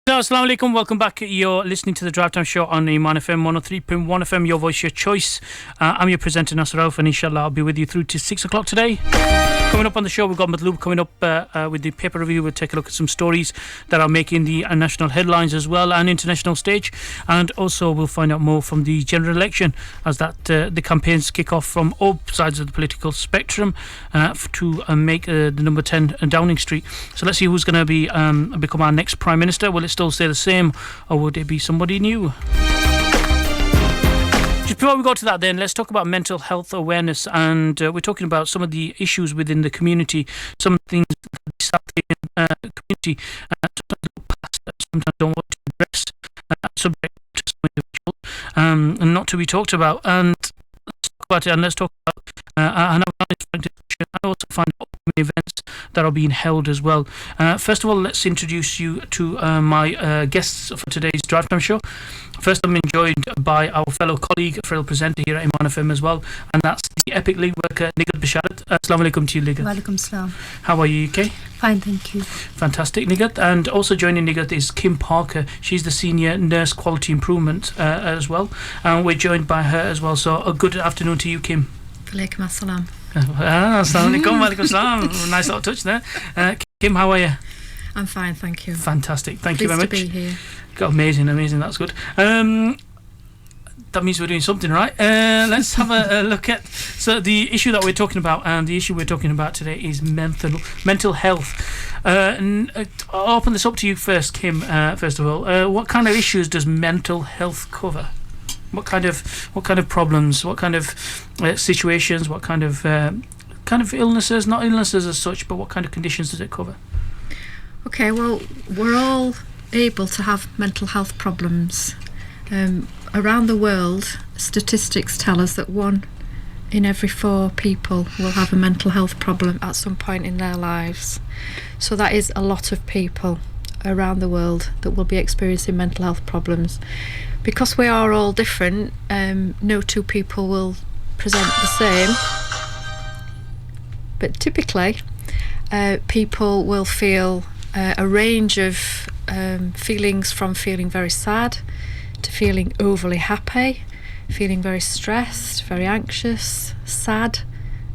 Assalamu alaikum, welcome back. You're listening to the Drive Time Show on Iman FM 103.1 FM, your voice, your choice. I'm your presenter, Nasar, and inshallah I'll be with you through to 6 o'clock today. Coming up on the show, we've got Madloub coming up with the paper review. We'll take a look at some stories that are making the national headlines as well and international stage. And also we'll find out more from the general election as that the campaigns kick off from all sides of the political spectrum to make the number 10 Downing Street. So let's see who's going to be become our next Prime Minister. Will it still stay the same, or would it be somebody new? Just before we go to that then, let's talk about mental health awareness, and we're talking about some of the issues within the community, some things that the South Asian community sometimes look past, sometimes don't want to address, subject to some individuals, and not to be talked about. And let's talk about it, and let's talk about and have an honest frank discussion, and also find out events that are being held as well. First of all, let's introduce you to my guests for today's Drive Time Show. First, I'm joined by our fellow colleague, fellow presenter here at Iman FM as well, and that's the Epic League worker, Nighat Basharat. Assalamu alaikum to you, Nighat. Walaikum salam. How are you, okay? Fine, thank you. Fantastic, Nighat. And also joining Nighat is Kim Parker. She's the Senior Nurse Quality Improvement as well. And we're joined by her as well. So a good afternoon to you, Kim. Walaikum assalam. Assalamu alaikum. Walaikum salam. Nice little touch there. Kim, how are you? I'm fine, thank you. Fantastic. Thank you very much. Pleased to be here. Amazing, that's good. That means we're doing something right. Let's have a look at the issue that we're talking about, and the issue we're talking about today is mental health. I'll open this up to you first, Kim. First of all, what kind of issues does mental health cover? What kind of problems? What kind of situations? What kind of illnesses? Not illnesses as such, but what kind of conditions does it cover? Okay, well, we're all able to have mental health problems. Around the world, statistics tell us that 1 in every 4 people will have a mental health problem at some point in their lives. So that is a lot of people around the world that will be experiencing mental health problems. Because we are all different, no 2 people will present the same. But typically, people will feel a range of feelings, from feeling very sad to feeling overly happy, feeling very stressed, very anxious, sad,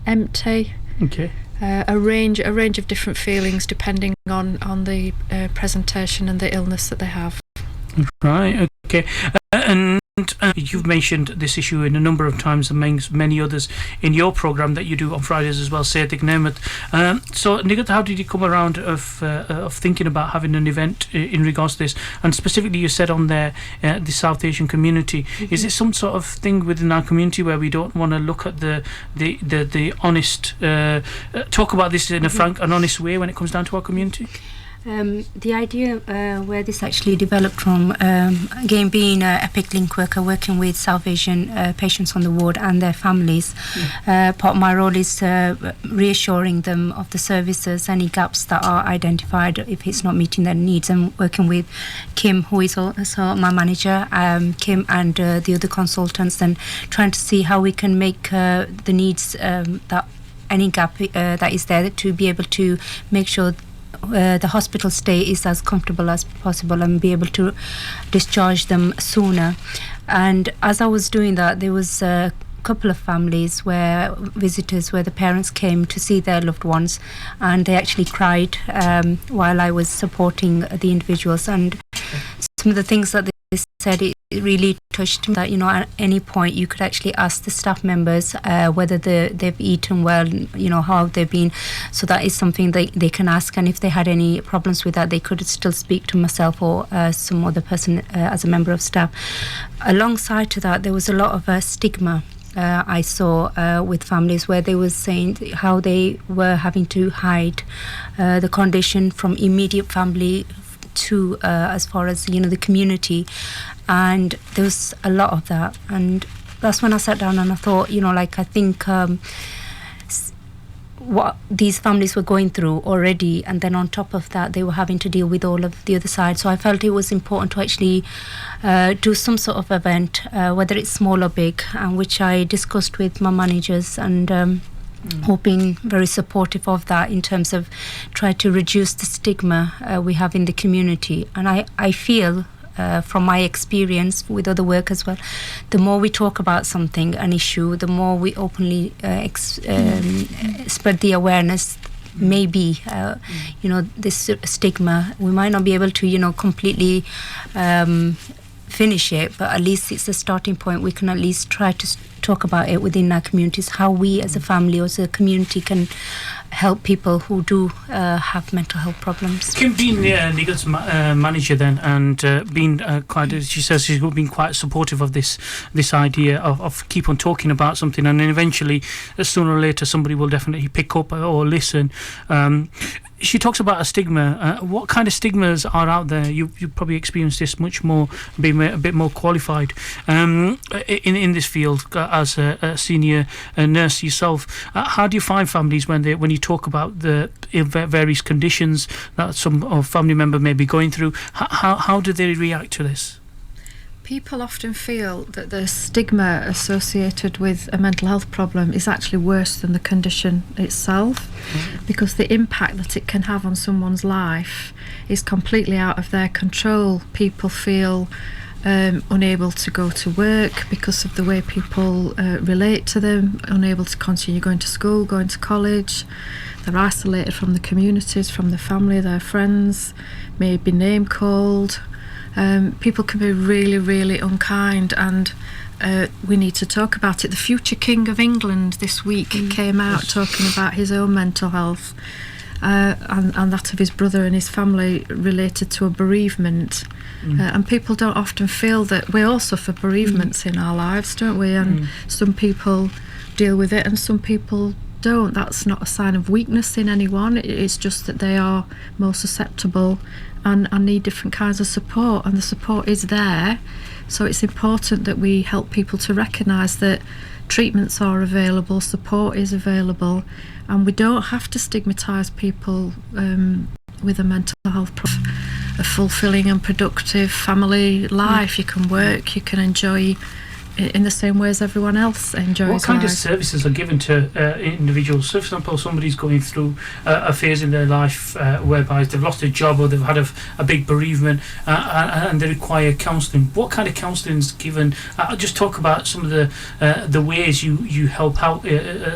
empty. Okay. A range of different feelings depending on the presentation and the illness that they have. Right. Okay. And you've mentioned this issue in a number of times, amongst many others in your program that you do on Fridays as well, Sayyid Nighat. So, Nighat, how did you come around of thinking about having an event in regards to this? And specifically, you said on there the South Asian community. Mm-hmm. Is it some sort of thing within our community where we don't want to look at the honest talk about this in a frank and honest way when it comes down to our community? The idea where this actually developed from, again, being an Epic Link worker, working with South Asian patients on the ward and their families. Part of my role is reassuring them of the services, any gaps that are identified if it's not meeting their needs, and working with Kim, who is also my manager, Kim and the other consultants, and trying to see how we can make the needs that any gap that is there to be able to make sure the hospital stay is as comfortable as possible and be able to discharge them sooner. And as I was doing that, there was a couple of families where the parents came to see their loved ones, and they actually cried while I was supporting the individuals. And some of the things that they said, it really touched me, that at any point you could actually ask the staff members whether they've eaten well, how they've been. So that is something they can ask, and if they had any problems with that, they could still speak to myself or some other person as a member of staff. Alongside to that, there was a lot of stigma I saw with families, where they were saying how they were having to hide the condition from immediate family to as far as the community, and there was a lot of that. And that's when I sat down and I thought, I think what these families were going through already, and then on top of that they were having to deal with all of the other side. So I felt it was important to actually do some sort of event, whether it's small or big, which I discussed with my managers, and who've been very supportive of that in terms of trying to reduce the stigma we have in the community. And I feel, from my experience with other work as well, the more we talk about something, an issue, the more we openly spread the awareness. Maybe this stigma, we might not be able to completely finish it, but at least it's a starting point. We can at least try to talk about it within our communities, how we as a family or as a community can help people who do have mental health problems. Kim, being Nighat's manager then, and being she says she's been quite supportive of this idea of keep on talking about something, and then eventually, sooner or later, somebody will definitely pick up or listen. She talks about a stigma. What kind of stigmas are out there? You probably experienced this much more, being a bit more qualified in this field as a senior nurse yourself. How do you find families when you talk about the various conditions that some family member may be going through? How do they react to this? People often feel that the stigma associated with a mental health problem is actually worse than the condition itself, because the impact that it can have on someone's life is completely out of their control. People feel unable to go to work because of the way people relate to them, unable to continue going to school, going to college. They're isolated from the communities, from the family, their friends, maybe name called. People can be really, really unkind, and we need to talk about it. The future King of England this week came out talking about his own mental health and that of his brother and his family related to a bereavement. And people don't often feel that. We all suffer bereavements in our lives, don't we? And some people deal with it and some people don't. That's not a sign of weakness in anyone. It's just that they are more susceptible and need different kinds of support, and the support is there. So it's important that we help people to recognise that treatments are available, support is available, and we don't have to stigmatise people with a mental health problem. A fulfilling and productive family life. You can work, you can enjoy in the same way as everyone else enjoys. What kind life. of services are given to individuals? So, for example, somebody's going through a phase in their life whereby they've lost a job or they've had a big bereavement and they require counselling. What kind of counselling is given? I'll just talk about some of the ways you help out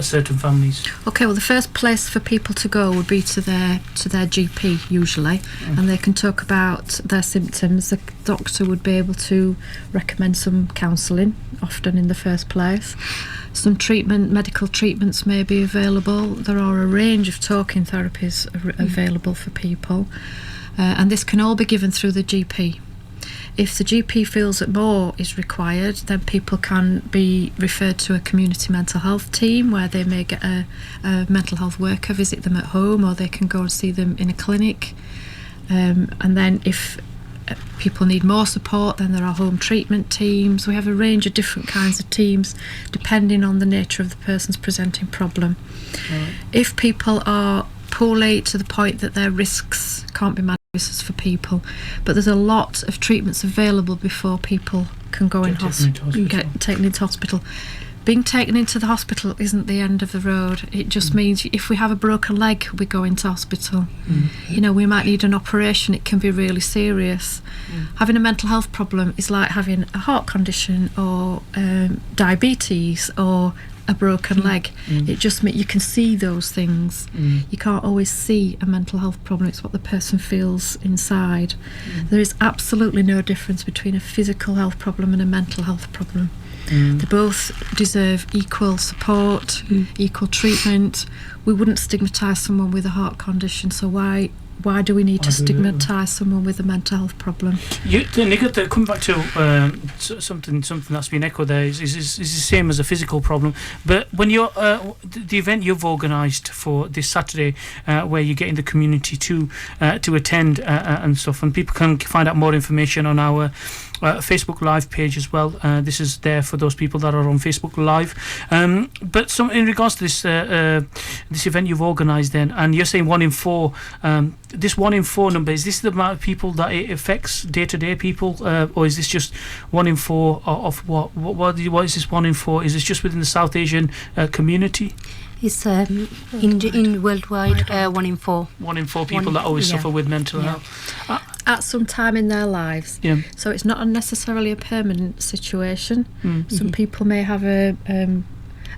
certain families. Okay, well, the first place for people to go would be to their GP usually, and they can talk about their symptoms. The doctor would be able to recommend some counselling, often in the first place. Some medical treatments may be available. There are a range of talking therapies available for people, and this can all be given through the GP. If the GP feels that more is required, then people can be referred to a community mental health team where they may get a mental health worker visit them at home, or they can go and see them in a clinic. And then if people need more support, then there are home treatment teams. We have a range of different kinds of teams depending on the nature of the person's presenting problem. Right. If people are poorly to the point that their risks can't be managed for people, but there's a lot of treatments available before people can go get taken into hospital. Being taken into the hospital isn't the end of the road. It just means if we have a broken leg, we go into hospital. We might need an operation. It can be really serious. Having a mental health problem is like having a heart condition or diabetes or a broken leg. It just means you can see those things. You can't always see a mental health problem. It's what the person feels inside. There is absolutely no difference between a physical health problem and a mental health problem. They both deserve equal support, equal treatment. We wouldn't stigmatise someone with a heart condition, so why do we need to stigmatise someone with a mental health problem? Nighat, coming back to something that's been echoed there is the same as a physical problem. But when you're the event you've organised for this Saturday, where you're getting the community to attend and stuff, and people can find out more information on our Facebook Live page as well. This is there for those people that are on Facebook Live. But in regards to this event you've organised then, and you're saying 1 in 4, this 1 in 4 number, is this the amount of people that it affects day-to-day people, or is this just 1 in 4 of what is this 1 in 4? Is this just within the South Asian community? It's in worldwide 1 in 4. 1 in 4 people that always suffer with mental health. At some time in their lives. Yeah. So it's not necessarily a permanent situation. Mm. Some people may have a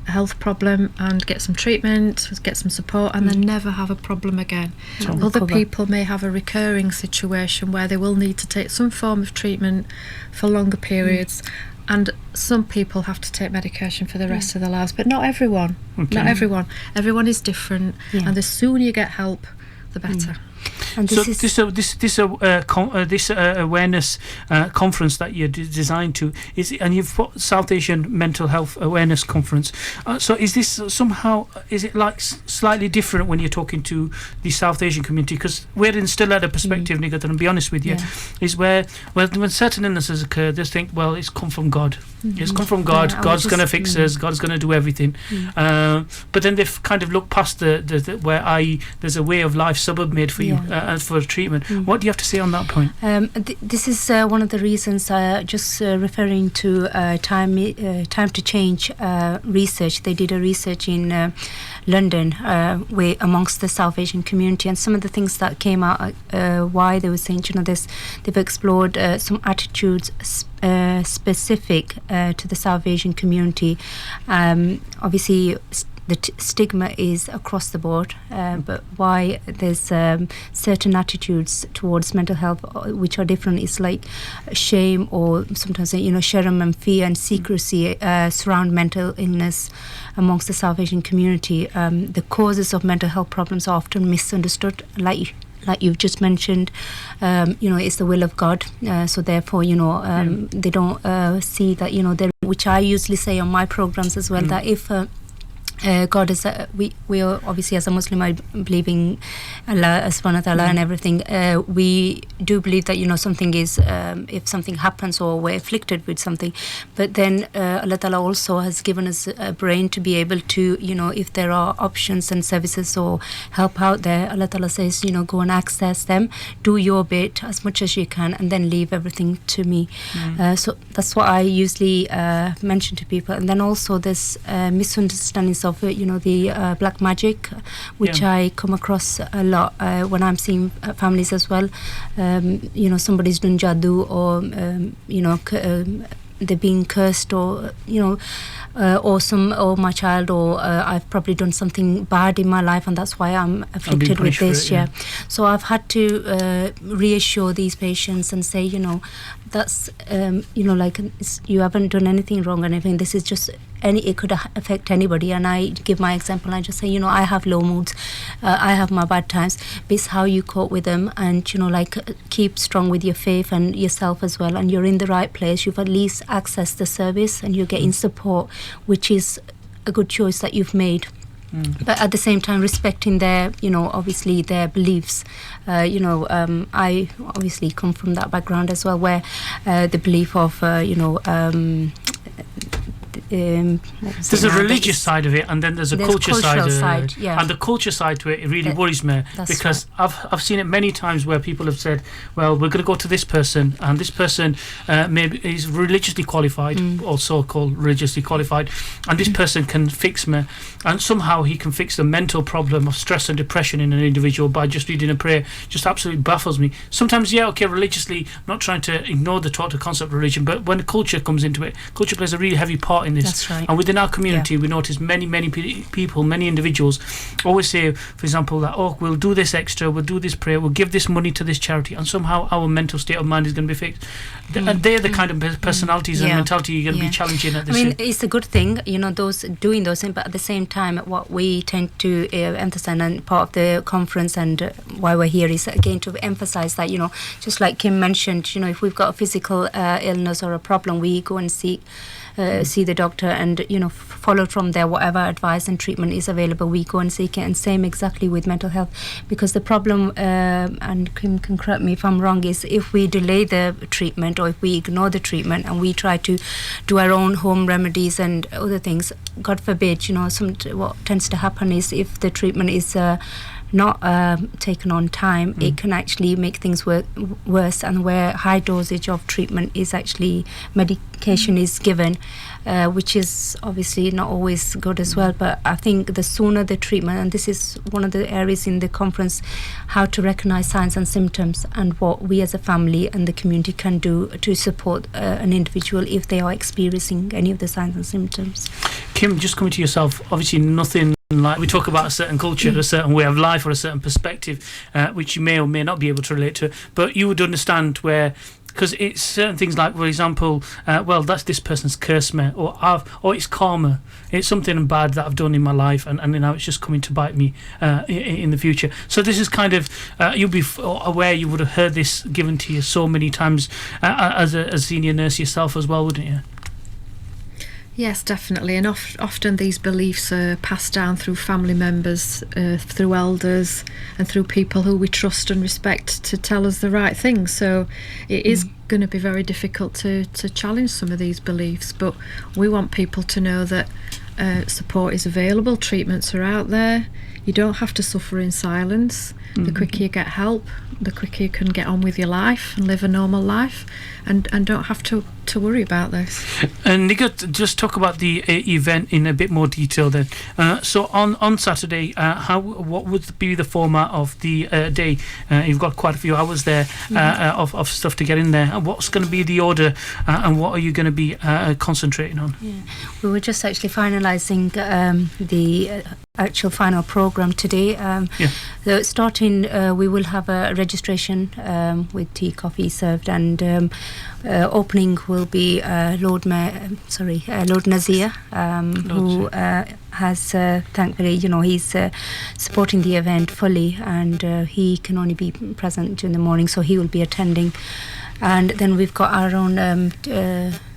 health problem and get some treatment, get some support, and then never have a problem again. Other people may have a recurring situation where they will need to take some form of treatment for longer periods. And some people have to take medication for the rest of their lives, but not everyone. Okay. Not everyone. Everyone is different, and the sooner you get help, the better. And this awareness conference that you're designed to and you've put South Asian Mental Health Awareness Conference. So is this somehow, is it like slightly different when you're talking to the South Asian community? Because we're still at a perspective, Nighat, and I'll be honest with you, is where when certain illnesses occur, they think, well, it's come from God. It's come from God. God's going to fix us. God's going to do everything. But then they've kind of looked past the where there's a way of life suburb made for you for treatment. What do you have to say on that point? This is one of the reasons, just referring to time to change research. They did a research in London amongst the South Asian community, and some of the things that came out why they were saying, they've explored some attitudes specific to the South Asian community. Obviously the stigma is across the board, but why there's certain attitudes towards mental health which are different. It's like shame, or sometimes shame and fear and secrecy surround mental illness amongst the South Asian community. The causes of mental health problems are often misunderstood, like you've just mentioned. It's the will of God, so therefore they don't see that which I usually say on my programs as well, that if God is we are obviously, as a Muslim, I believe in Allah as one of Allah and everything. We do believe that something is if something happens or we're afflicted with something, but then Allah Ta'ala also has given us a brain to be able to if there are options and services or help out there, Allah Ta'ala says go and access them, do your bit as much as you can, and then leave everything to me. So that's what I usually mention to people. And then also there's misunderstandings of the black magic, which I come across a lot when I'm seeing families as well. Somebody's done jadoo, or they're being cursed, or or my child, or I've probably done something bad in my life, and that's why I'm afflicted with this. So I've had to reassure these patients and say, that's you haven't done anything wrong or anything. This is just it could affect anybody. And I give my example. I just say, I have low moods, I have my bad times, but it's how you cope with them, and keep strong with your faith and yourself as well, and you're in the right place. You've at least accessed the service and you're getting support, which is a good choice that you've made. But at the same time respecting their obviously their beliefs. I obviously come from that background as well, where the belief of there's a religious side of it, and then there's a culture side of it. Yeah. And the culture side to it really worries me, because I've seen it many times where people have said, well, we're going to go to this person, and this person maybe is religiously qualified, or so-called religiously qualified, and this person can fix me, and somehow he can fix the mental problem of stress and depression in an individual by just reading a prayer. Just absolutely baffles me. Sometimes, religiously, not trying to ignore the total concept of religion, but when culture comes into it, culture plays a really heavy part in this. That's right. And within our community, we notice many people, many individuals always say, for example, that, we'll do this extra, we'll do this prayer, we'll give this money to this charity, and somehow our mental state of mind is going to be fixed. And they're the kind of personalities and mentality you're going to be challenging at this. It's a good thing, those doing those things, but at the same time, what we tend to emphasize, and part of the conference and why we're here, is again to emphasize that, just like Kim mentioned, if we've got a physical illness or a problem, we go and see the doctor, and follow from there whatever advice and treatment is available. We go and seek it, and same exactly with mental health, because the problem, and Kim can correct me if I'm wrong, is if we delay the treatment, or if we ignore the treatment and we try to do our own home remedies and other things, God forbid, what tends to happen is, if the treatment is not taken on time, it can actually make things worse, and where high dosage of treatment is actually medication is given, which is obviously not always good as well. But I think the sooner the treatment, and this is one of the areas in the conference, how to recognize signs and symptoms, and what we as a family and the community can do to support an individual if they are experiencing any of the signs and symptoms. Kim, just coming to yourself, obviously nothing like we talk about a certain culture, a certain way of life, or a certain perspective, which you may or may not be able to relate to, but you would understand where, because it's certain things like, for example, well, that's this person's cursed me, or it's karma. It's something bad that I've done in my life, and now it's just coming to bite me in the future. So this is kind of, you'll be aware, you would have heard this given to you so many times as a senior nurse yourself as well, wouldn't you? Yes, definitely. And often these beliefs are passed down through family members, through elders, and through people who we trust and respect to tell us the right thing. So it is going to be very difficult to challenge some of these beliefs. But we want people to know that support is available, treatments are out there. You don't have to suffer in silence. The quicker you get help, the quicker you can get on with your life and live a normal life, and don't have to worry about this. And Nighat, just talk about the event in a bit more detail then. So on Saturday, what would be the format of the day? You've got quite a few hours there of stuff to get in there. What's going to be the order, and what are you going to be concentrating on? Yeah. We were just actually finalising the actual final programme today. So starting, we will have a registration with tea, coffee served, and opening will be Lord Nasir, who has thankfully, he's supporting the event fully, and he can only be present during the morning, so he will be attending. And then we've got our own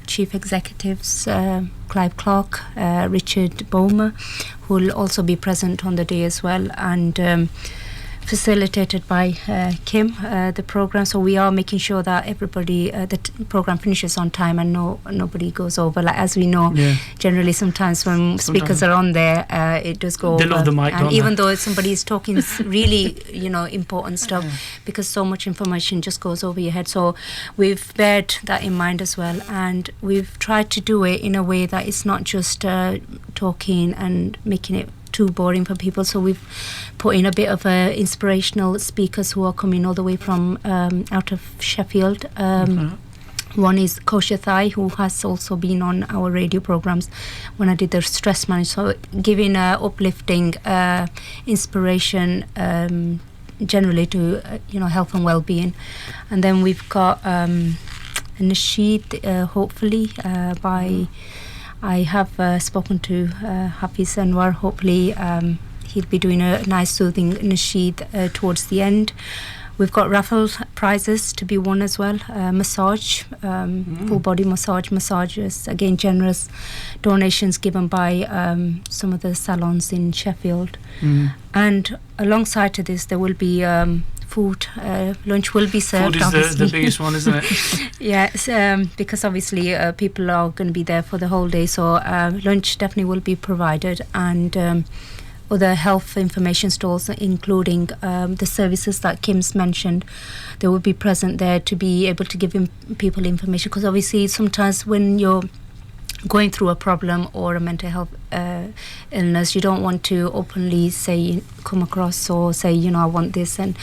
chief executives, Clive Clark, Richard Bowmer, who will also be present on the day as well, and facilitated by Kim, the program. So we are making sure that everybody, the program finishes on time, and nobody goes over. Like, as we know, generally sometimes when speakers are on there, it does go over. They love the mic, and even though somebody is talking really, important stuff, because so much information just goes over your head. So we've bared that in mind as well, and we've tried to do it in a way that it's not just talking and making it too boring for people. So we've put in a bit of inspirational speakers who are coming all the way from out of Sheffield. One is Kosher Thai, who has also been on our radio programs when I did the stress management. So giving uplifting inspiration generally to health and well-being. And then we've got a nasheed, hopefully by I have spoken to Hafiz Anwar. Hopefully he'll be doing a nice soothing nasheed towards the end. We've got raffle prizes to be won as well. Massage, full body massages, again generous donations given by some of the salons in Sheffield. And alongside to this, there will be food. Lunch will be served. Food is the biggest one, isn't it? Yes, because obviously people are going to be there for the whole day. So lunch definitely will be provided, and other health information stalls, including the services that Kim's mentioned. They will be present there to be able to give people information, because obviously sometimes when you're going through a problem or a mental health illness, you don't want to openly come across or say, I want this, and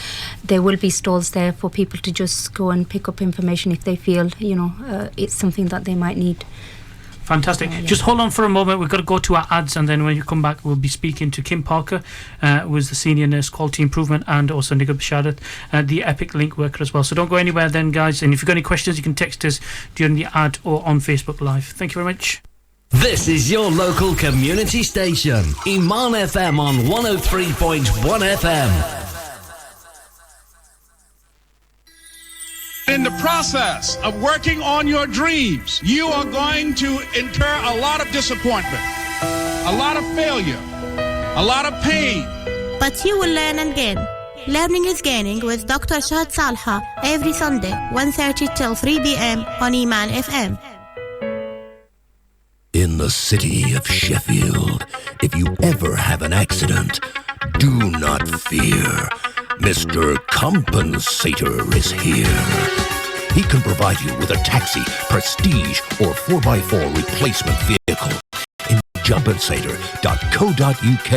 there will be stalls there for people to just go and pick up information if they feel it's something that they might need. Fantastic. Just hold on for a moment. We've got to go to our ads, and then when you come back, we'll be speaking to Kim Parker, who is the Senior Nurse Quality Improvement, and also Nighat Basharat, the Epic Link worker as well. So don't go anywhere then, guys. And if you've got any questions, you can text us during the ad or on Facebook Live. Thank you very much. This is your local community station, Iman FM on 103.1 FM. In the process of working on your dreams, you are going to incur a lot of disappointment, a lot of failure, a lot of pain. But you will learn and gain. Learning is gaining with Dr. Shahad Salha every Sunday, 1:30 till 3 p.m. on Iman FM. In the city of Sheffield, if you ever have an accident, do not fear. Mr. Compensator is here. He can provide you with a taxi, prestige, or 4x4 replacement vehicle. compensator.co.uk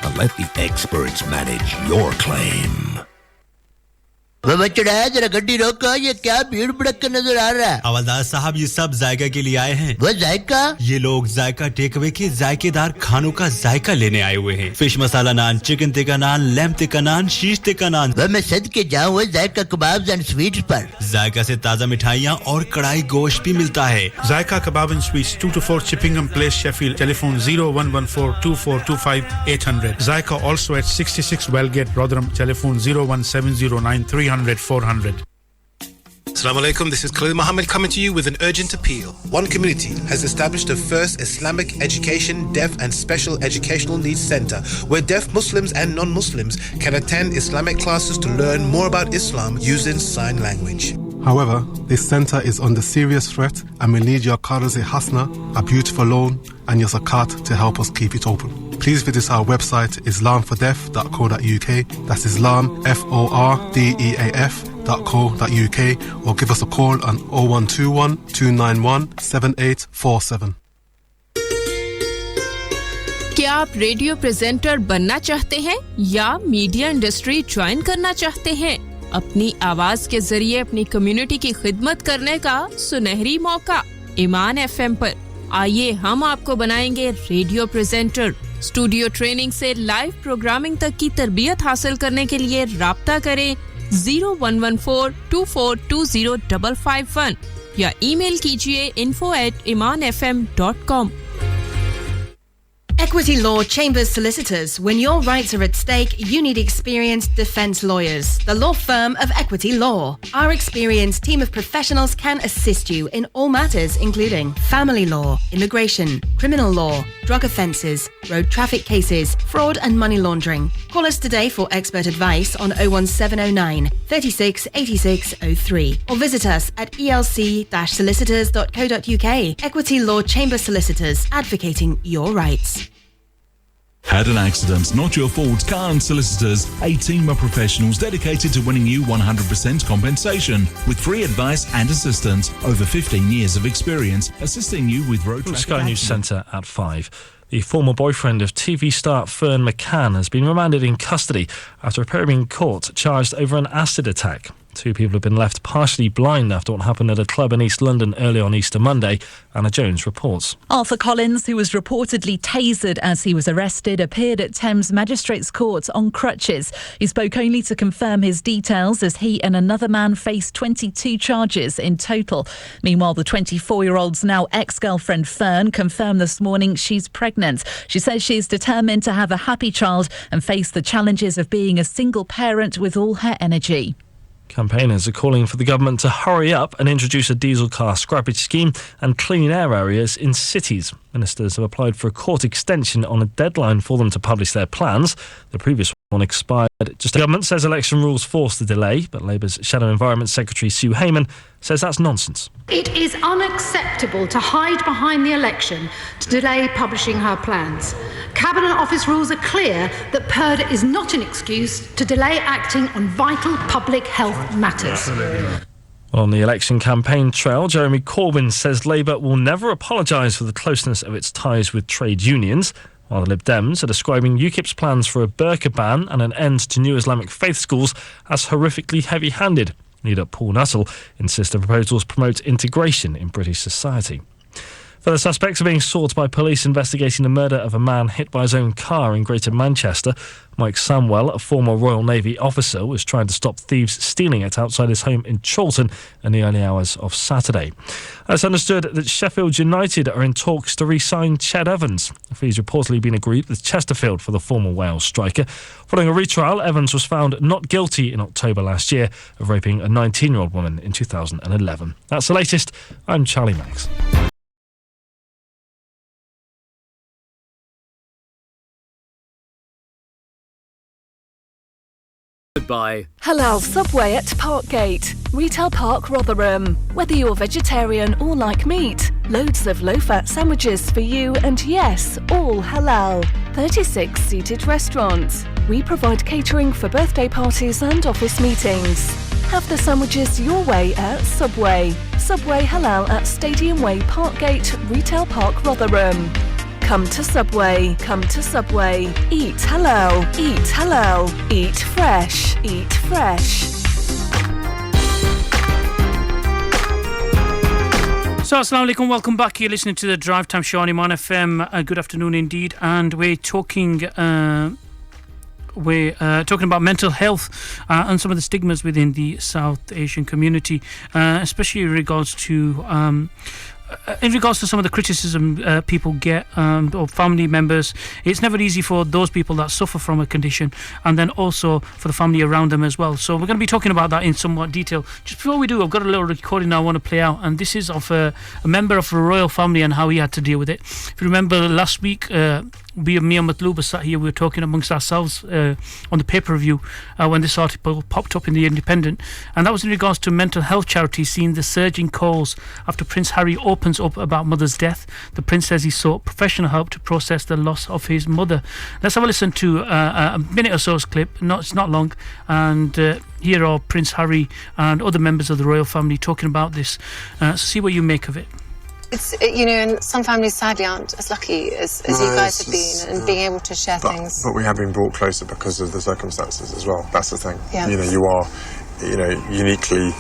and let the experts manage your claim. जरा गड्डी रोको ये क्या भीड़ भड़क नजर आ रहा है हवलदार साहब ये सब जायका के लिए आए हैं वो जायका ये लोग जायका टेकअवे के जायकेदार खानों का जायका लेने आए हुए हैं फिश मसाला नान चिकन टिक्का नान लैम्ब टिक्का नान शीश टिक्का नान वो मैं सद के जाऊं वो जायका कबाब्स एंड स्वीट्स पर जायका से ताजा मिठाइयां और कढ़ाई गोश्त भी मिलता है जायका कबाब and sweets 2 to 4 Chippingham Place Sheffield telephone 01142425800 Zaika also at 66 Wellgate Rotherham telephone 01709 400. Assalamu alaikum, this is Khalil Mohammed coming to you with an urgent appeal. One Community has established the first Islamic education, deaf and special educational needs centre where deaf Muslims and non-Muslims can attend Islamic classes to learn more about Islam using sign language. However, this centre is under serious threat and we need your Qarz-e Hasna, a beautiful loan and your zakat to help us keep it open. Please visit our website islamfordeaf.co.uk, that's Islam, FORDEAF.co.uk or give us a call on 0121 291 7847. क्या आप radio presenter बनना चाहते हैं या media industry join करना चाहते हैं? अपनी आवाज के जरिए अपनी कम्युनिटी की खिदमत करने का सुनहरी मौका ईमान एफएम पर आइए हम आपको बनाएंगे रेडियो प्रेजेंटर स्टूडियो ट्रेनिंग से लाइव प्रोग्रामिंग तक की तरबियत हासिल करने के लिए राब्ता करें 0114242051 या ईमेल कीजिए info@imanfm.com Equity Law Chambers Solicitors. When your rights are at stake, you need experienced defence lawyers. The law firm of Equity Law. Our experienced team of professionals can assist you in all matters including family law, immigration, criminal law, drug offences, road traffic cases, fraud and money laundering. Call us today for expert advice on 01709 36 86 03 or visit us at elc-solicitors.co.uk. Equity Law Chambers Solicitors, advocating your rights. Had an accident, not your fault. Khan Solicitors, a team of professionals dedicated to winning you 100% compensation with free advice and assistance. Over 15 years of experience assisting you with road traffic. Sky News Centre at 5. The former boyfriend of TV star Fern McCann has been remanded in custody after appearing in court charged over an acid attack. 2 people have been left partially blind after what happened at a club in East London early on Easter Monday. Anna Jones reports. Arthur Collins, who was reportedly tasered as he was arrested, appeared at Thames Magistrates Court on crutches. He spoke only to confirm his details as he and another man faced 22 charges in total. Meanwhile, the 24-year-old's now ex-girlfriend Fern confirmed this morning she's pregnant. She says she's determined to have a happy child and face the challenges of being a single parent with all her energy. Campaigners are calling for the government to hurry up and introduce a diesel car scrappage scheme and clean air areas in cities. Ministers have applied for a court extension on a deadline for them to publish their plans. The previous one expired. The government says election rules forced the delay, but Labour's Shadow Environment Secretary Sue Hayman says that's nonsense. It is unacceptable to hide behind the election to delay publishing her plans. Cabinet Office rules are clear that purdah is not an excuse to delay acting on vital public health matters. On the election campaign trail, Jeremy Corbyn says Labour will never apologise for the closeness of its ties with trade unions, while the Lib Dems are describing UKIP's plans for a burqa ban and an end to new Islamic faith schools as horrifically heavy-handed. Leader Paul Nuttall insists the proposals promote integration in British society. Further suspects are being sought by police investigating the murder of a man hit by his own car in Greater Manchester. Mike Samwell, a former Royal Navy officer, was trying to stop thieves stealing it outside his home in Chorlton in the early hours of Saturday. It's understood that Sheffield United are in talks to re-sign Ched Evans. The fee's reportedly been agreed with Chesterfield for the former Wales striker. Following a retrial, Evans was found not guilty in October last year of raping a 19-year-old woman in 2011. That's the latest. I'm Charlie Max. By Halal Subway at Parkgate, Retail Park, Rotherham. Whether you're vegetarian or like meat, loads of low-fat sandwiches for you, and yes, all halal. 36 seated restaurants. We provide catering for birthday parties and office meetings. Have the sandwiches your way at Subway. Subway Halal at Stadium Way, Parkgate, Retail Park, Rotherham. Come to Subway. Come to Subway. Eat halal. Eat halal. Eat fresh. Eat fresh. So, assalamu alaikum, welcome back. You're listening to the Drive Time Show on Iman FM. Good afternoon indeed, and we're talking about mental health and some of the stigmas within the South Asian community, especially in regards to some of the criticism people get or family members. It's never easy for those people that suffer from a condition, and then also for the family around them as well. So we're going to be talking about that in somewhat detail. Just before we do, I've got a little recording I want to play out, and this is of a member of the royal family and how he had to deal with it. If you remember last week, me and Matluba sat here, we were talking amongst ourselves on the pay-per-view when this article popped up in The Independent, and that was in regards to mental health charities seeing the surging calls after Prince Harry opens up about mother's death. The Prince says he sought professional help to process the loss of his mother. Let's have a listen to a minute or so's clip. It's not long, and here are Prince Harry and other members of the royal family talking about this. So see what you make of it. It's, and some families sadly aren't as lucky as you guys have been, and being able to share things. But we have been brought closer because of the circumstances as well. That's the thing. Yeah. You are, uniquely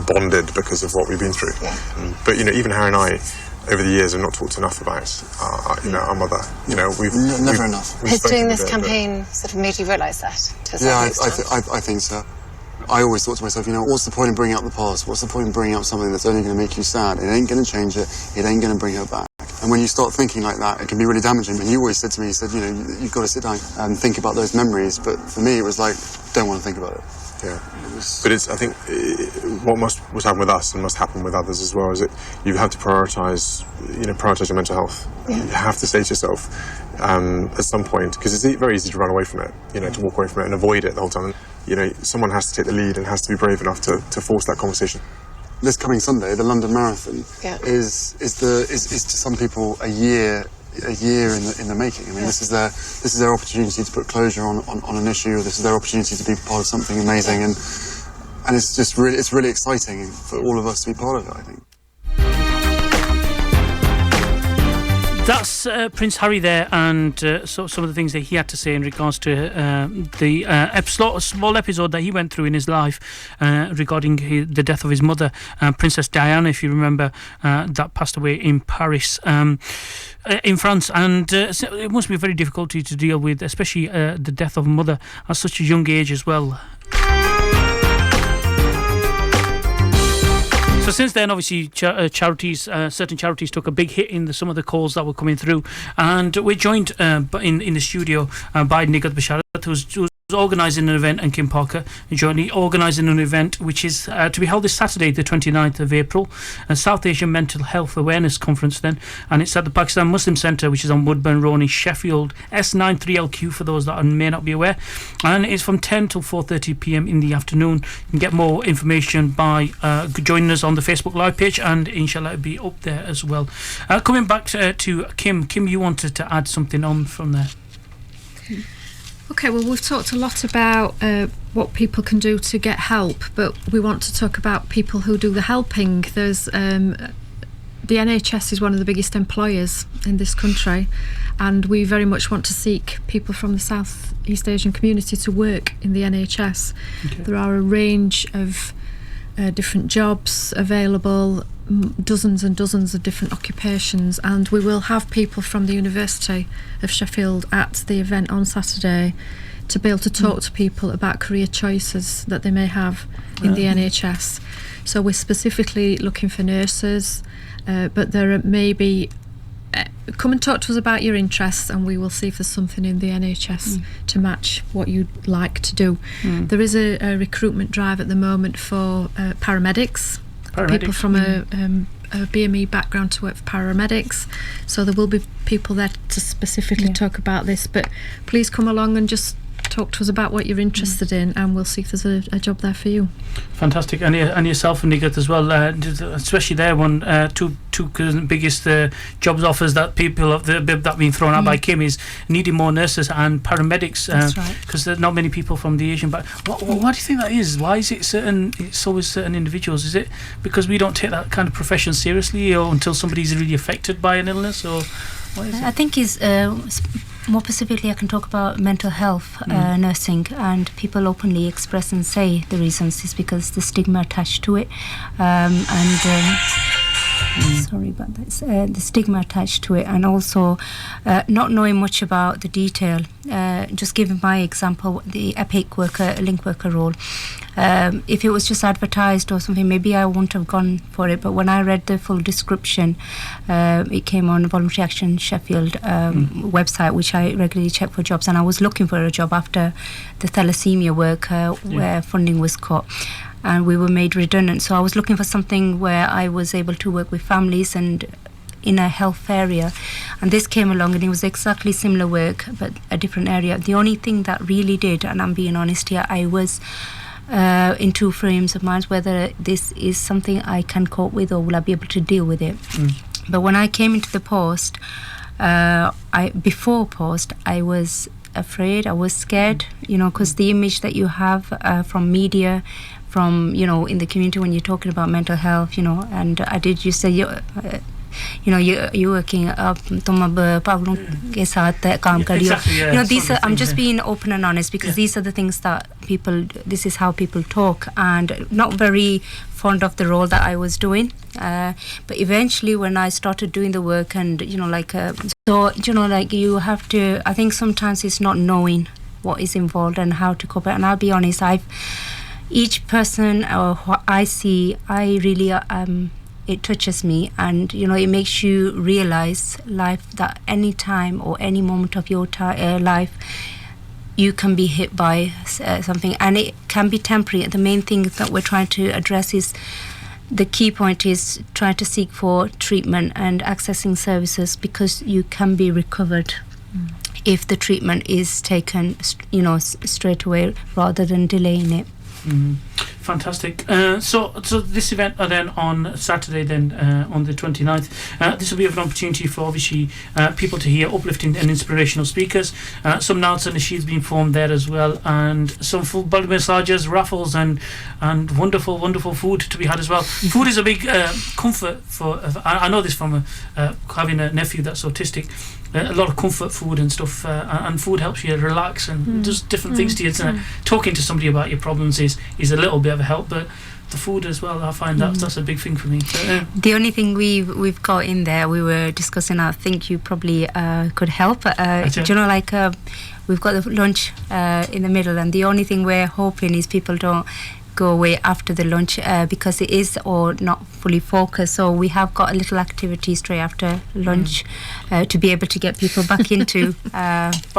bonded because of what we've been through. Yeah. But even Harry and I, over the years, have not talked enough about our mother. We've never enough. Has doing this campaign sort of made you realise that? To a certain extent? I think so. I always thought to myself, what's the point in bringing up the past? What's the point in bringing up something that's only going to make you sad? It ain't going to change it. It ain't going to bring her back. And when you start thinking like that, it can be really damaging. And you always said to me, you've got to sit down and think about those memories. But for me, it was like, don't want to think about it. Yeah. But I think what must happen with us and must happen with others as well is that you have to prioritise your mental health. Yeah. You have to say to yourself at some point, because it's very easy to run away from it, to walk away from it and avoid it the whole time. Someone has to take the lead and has to be brave enough to force that conversation. This coming Sunday, the London Marathon, is to some people a year in the making. I mean, this is their opportunity to put closure on an issue. This is their opportunity to be part of something amazing, and it's just really exciting for all of us to be part of it, I think. That's Prince Harry there, and so some of the things that he had to say in regards to the small episode that he went through in his life regarding the death of his mother, Princess Diana, if you remember, that passed away in Paris, in France, and so it must be very difficult to deal with, especially the death of a mother at such a young age as well. So since then, obviously, charities, certain charities took a big hit in some of the calls that were coming through, and we're joined in the studio by Nighat Basharat, who's organising an event, and Kim Parker jointly organising an event which is to be held this Saturday, the 29th of April, a South Asian Mental Health Awareness Conference then, and it's at the Pakistan Muslim Centre, which is on Woodburn Road in Sheffield, S93LQ for those that may not be aware, and it's from 10 till 4:30pm in the afternoon. You can get more information by joining us on the Facebook Live page, and inshallah it'll be up there as well. Coming back to Kim, you wanted to add something on from there. Okay, well, we've talked a lot about what people can do to get help, but we want to talk about people who do the helping. There's the NHS is one of the biggest employers in this country, and we very much want to seek people from the South East Asian community to work in the NHS. Okay. There are a range of different jobs available, dozens and dozens of different occupations, and we will have people from the University of Sheffield at the event on Saturday to be able to talk to people about career choices that they may have in the NHS. So we're specifically looking for nurses, but there may be come and talk to us about your interests, and we will see if there's something in the NHS to match what you'd like to do. There is a recruitment drive at the moment for paramedics. People from a BME background to work for paramedics, so there will be people there to specifically talk about this, but please come along and just talk to us about what you're interested in, and we'll see if there's a job there for you. Fantastic. And yourself and Nighat as well, especially there, two biggest jobs offers that people that have been thrown out by Kim is needing more nurses and paramedics, because there are not many people from the Asian background. Why do you think that is? Why is it's always certain individuals? Is it because we don't take that kind of profession seriously, or until somebody's really affected by an illness, or What is it? I think is more specifically, I can talk about mental health nursing, and people openly express and say the reasons is because the stigma attached to it, sorry about that. The stigma attached to it, and also not knowing much about the detail. Just giving my example, the EPIC worker, link worker role. If it was just advertised or something, maybe I wouldn't have gone for it. But when I read the full description, it came on Voluntary Action Sheffield website, which I regularly check for jobs. And I was looking for a job after the thalassemia work where funding was cut. And we were made redundant. So I was looking for something where I was able to work with families and in a health area. And this came along, and it was exactly similar work, but a different area. The only thing that really did, and I'm being honest here, I was in two frames of mind, whether this is something I can cope with or will I be able to deal with it. But when I came into the post, before post, I was afraid, I was scared, because the image that you have from media, from, in the community when you're talking about mental health, and you say, you're working up, these are, I'm just being open and honest, because these are the things that this is how people talk, and not very fond of the role that I was doing. But eventually when I started doing the work and, you have to, I think sometimes it's not knowing what is involved and how to cope. And I'll be honest, each person what I see, I really, it touches me, and it makes you realize life, that any time or any moment of your life you can be hit by something, and it can be temporary. The main thing that we're trying to address is, the key point is trying to seek for treatment and accessing services, because you can be recovered if the treatment is taken straight away rather than delaying it. Fantastic. So this event then on Saturday, then on the 29th, this will be an opportunity for obviously people to hear uplifting and inspirational speakers. Some nouns and nasheeds being formed there as well, and some full body massages, raffles, and wonderful food to be had as well. Food is a big comfort for. I know this from having a nephew that's autistic. A lot of comfort food and stuff, and food helps you relax and does different things to you. Talking to somebody about your problems is a little bit of a help, but the food as well, I find that's a big thing for me. So, the only thing we've got in there, we were discussing, I think you probably could help. We've got the lunch in the middle, and the only thing we're hoping is people don't go away after the lunch, because it is or not fully focused. So we have got a little activity straight after lunch to be able to get people back into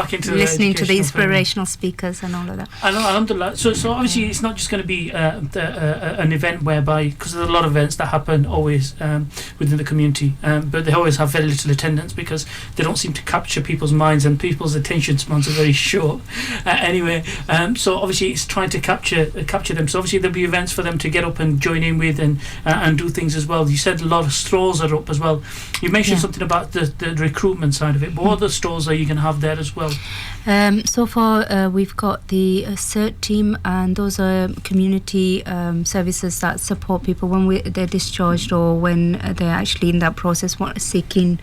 listening to the inspirational speakers and all of that. Alhamdulillah. So obviously it's not just going to be an event whereby, because there's a lot of events that happen always within the community, but they always have very little attendance because they don't seem to capture people's minds, and people's attention spans are very short. So obviously it's trying to capture them. So obviously there'll be events for them to get up and join in with and do things as well. You said a lot of stalls are up as well. You mentioned something about the recruitment side of it, but what other stalls are you going to have there as well? So far we've got the CERT team, and those are community services that support people when they're discharged or when they're actually in that process seeking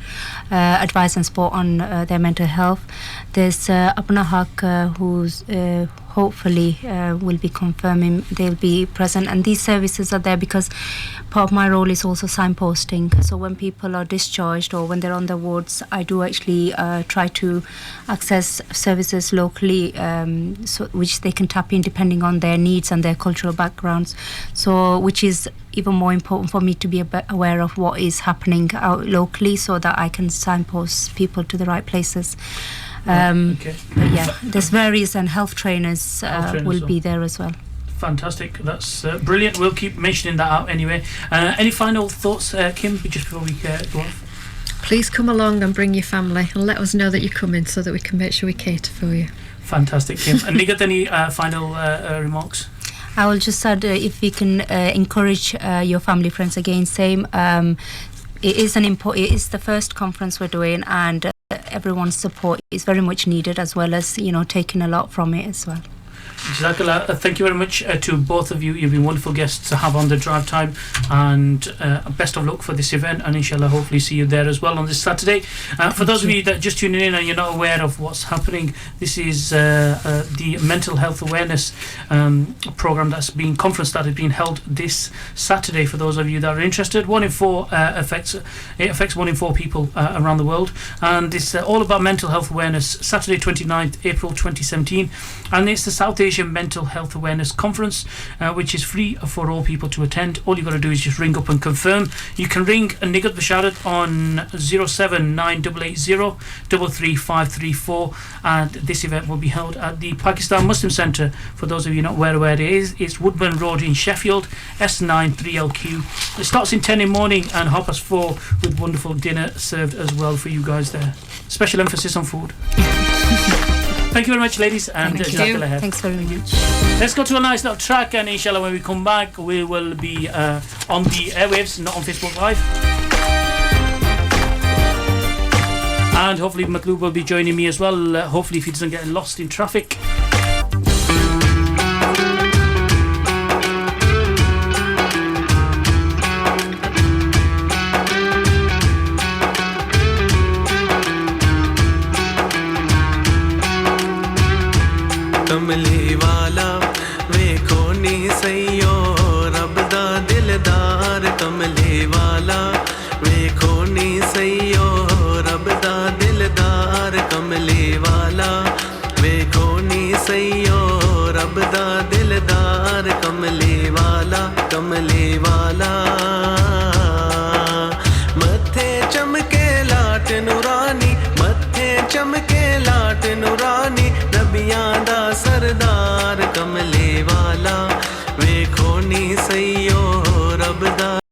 advice and support on their mental health. There's Apna Haq, who's hopefully will be confirming they'll be present, and these services are there because part of my role is also signposting. So when people are discharged or when they're on the wards, I do actually try to access services locally, which they can tap in depending on their needs and their cultural backgrounds. So which is even more important for me to be aware of what is happening out locally, so that I can signpost people to the right places. But yeah, there's various, and health trainers will be there as well. Fantastic, that's brilliant. We'll keep mentioning that out anyway. Any final thoughts, Kim, just before we go off? Please come along and bring your family and let us know that you're coming, so that we can make sure we cater for you. Fantastic, Kim. And Nighat, any final remarks? I will just add, if we can encourage your family, friends again, same. It is the first conference we're doing, and everyone's support is very much needed, as well as taking a lot from it as well. Jazakallah, thank you very much to both of you. You've been wonderful guests to have on the drive time, and best of luck for this event, and inshallah hopefully see you there as well on this Saturday. For those of you that just tuning in and you're not aware of what's happening, this is the mental health awareness program conference that is being held this Saturday. For those of you that are interested, 1 in 4 affects 1 in 4 people around the world, and it's all about mental health awareness. Saturday 29th April 2017, and it's the South Asian Mental Health Awareness Conference, which is free for all people to attend. All you've got to do is just ring up and confirm. You can ring Nighat Basharat on 07980 33534, and this event will be held at the Pakistan Muslim Centre. For those of you not aware where it is, it's Woodburn Road in Sheffield, S9 3LQ. It starts in 10 in the morning and 4:30 with wonderful dinner served as well for you guys there. Special emphasis on food. Thank you very much, ladies, and Jazakallah khair. Thanks very much. Let's go to a nice little track, and inshallah when we come back we will be on the airwaves, not on Facebook Live, and hopefully Matloob will be joining me as well, hopefully if he doesn't get lost in traffic. कमली वाला वेखो नी सैयो रब दा दिलदार कमली वाला वेखो नी सैयो रब दा